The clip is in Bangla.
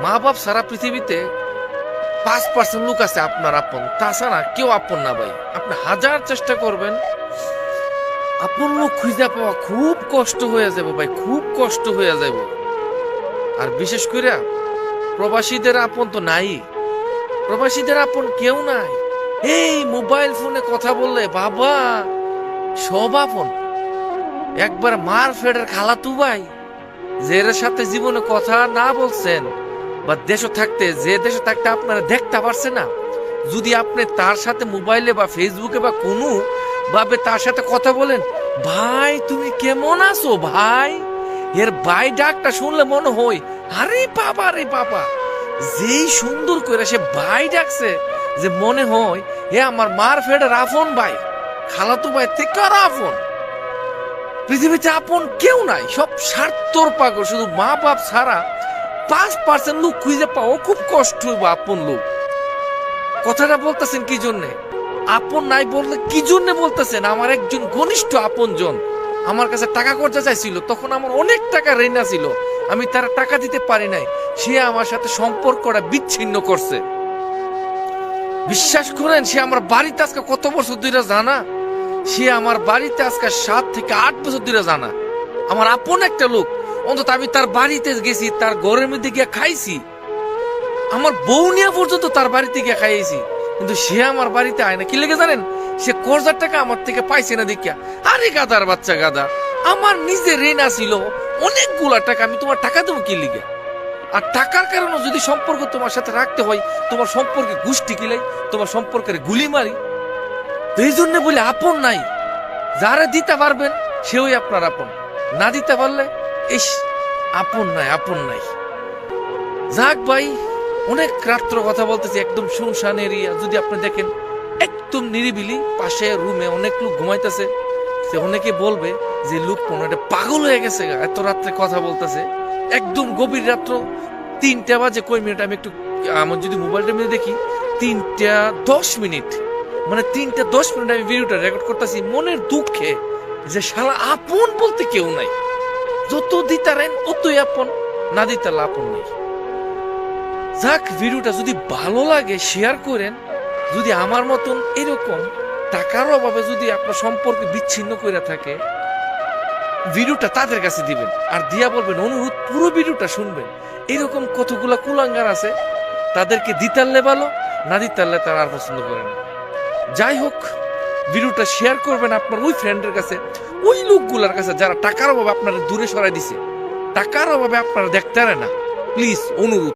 মা বাপ সারা পৃথিবীতে 5% লোক আছে আপনার আপন, তাছাড়া কেউ আপন না ভাই। আপনি হাজার চেষ্টা করবেন, আপন লোক খুঁজে পাওয়া খুব কষ্ট হয়ে যাবে ভাই, খুব কষ্ট হয়ে যাবে। আর বিশেষ করে প্রবাসীদের আপন তো নাই, প্রবাসীদের আপন কেউ নাই। এই মোবাইল ফোনে কথা বললে বাবা সব আপন। একবার মার ফেডের খালাতু ভাই, যে এর সাথে জীবনে কথা না বলছেন বা দেশে থাকতে আপনারা দেখতে পারছে না, যদি আপনি তার সাথে মোবাইলে বা ফেসবুকে বা কোনো ভাবে তার সাথে কথা বলেন, ভাই তুমি কেমন আছো ভাই, এর ভাই ডাকটা শুনলে মনে হয় আরে বাবা রে বাবা, যেই সুন্দর করে সে ভাই ডাকছে যে মনে হয় এ আমার মার ফেডের আপন ভাই, খালাতু ভাই থেকে আর আপন। পৃথিবীতে আপন কেউ নাই, সব স্বার্থর পাগল। শুধু মা বাপ ছাড়া 5% লোক খুঁজে পাওয়া খুব কষ্ট হইব আপন লোক। কথাটা বলতেছেন কি জন্যে? আপন নাই বললে কি জন্য বলতেছেন? আমার একজন ঘনিষ্ঠ আপন জন আমার কাছে টাকা কর্জা চাইছিল, তখন আমার অনেক টাকা ঋণ ছিল, আমি তার টাকা দিতে পারি নাই, সে আমার সাথে সম্পর্কটা বিচ্ছিন্ন করছে। বিশ্বাস করেন, সে আমার বাড়িতে আজকে কত বছর ধরে জানা, সে আমার বাড়িতে আজকে 7 থেকে 8 বছর ধরে জানা, আমার আপন একটা লোক। অন্তত আমি তার বাড়িতে গেছি, তার ঘরের মধ্যে গিয়ে খাইছি, আমার বউ নিয়ে পর্যন্ত তার বাড়িতে গিয়ে খাইয়েছি, কিন্তু সে আমার বাড়িতে আয় না। কি লেগে জানেন? সে কর্জার টাকা আমার থেকে পাইছে না দেখিয়া। আরে গাদার বাচ্চা গাদা, আমার নিজের ঋণ ছিল অনেকগুলা টাকা, আমি তোমার টাকা দেবো কি লিগে? আর টাকার কারণে যদি সম্পর্ক তোমার সাথে রাখতে হয়, তোমার সম্পর্কে গোষ্ঠী কিলাই, তোমার সম্পর্কের গুলি মারি। তো এই জন্য বলে আপন নাই। যারা দিতে পারবেন সেও আপনার আপন, না দিতে পারলে ইস আপন নাই, আপন নাই। যাক ভাই, অনেক রাত্র কথা বলতেছি, একদম শুনশান এরিয়া। যদি আপনি দেখেন একদম নিরিবিলি, পাশে রুমে অনেক লোক ঘুমাইতেছে, সে অনেকে বলবে যে লোক মনে পাগল হয়ে গেছে, এত রাত্রে কথা বলতেছে। একদম গভীর রাত্র 3টা বাজে কই মিনিট, আমি একটু আমার যদি মোবাইলটা মিলে দেখি 3টা 10 মিনিট, মানে 3টা 10 মিনিট আমি ভিডিওটা রেকর্ড করতেছি মনের দুঃখে, যে শালা আপন বলতে কেউ নাই। যত দিতারেন অতই আপন, না দিতার আপন নাই। যাক, ভিডিওটা যদি ভালো লাগে শেয়ার করেন। যদি আমার মতন এরকম টাকার অভাবে যদি আপনার সম্পর্ক বিচ্ছিন্ন করে থাকে, ভিডিওটা তাদের কাছে দিবেন, আর দিয়া বলবেন অনুরোধ পুরো ভিডিওটা শুনবেন। এরকম কতগুলা কুলাঙ্গার আছে, তাদেরকে দিতারলে ভালো, না দিতারলে তারা আর পছন্দ করে না। যাই হোক, ভিডিওটা শেয়ার করবেন আপনার ওই ফ্রেন্ডের কাছে, ওই লোকগুলার কাছে যারা টাকার অভাবে আপনারা দূরে সরাই দিছে, টাকার অভাবে আপনারা দেখতে পারে না। প্লিজ অনুরোধ।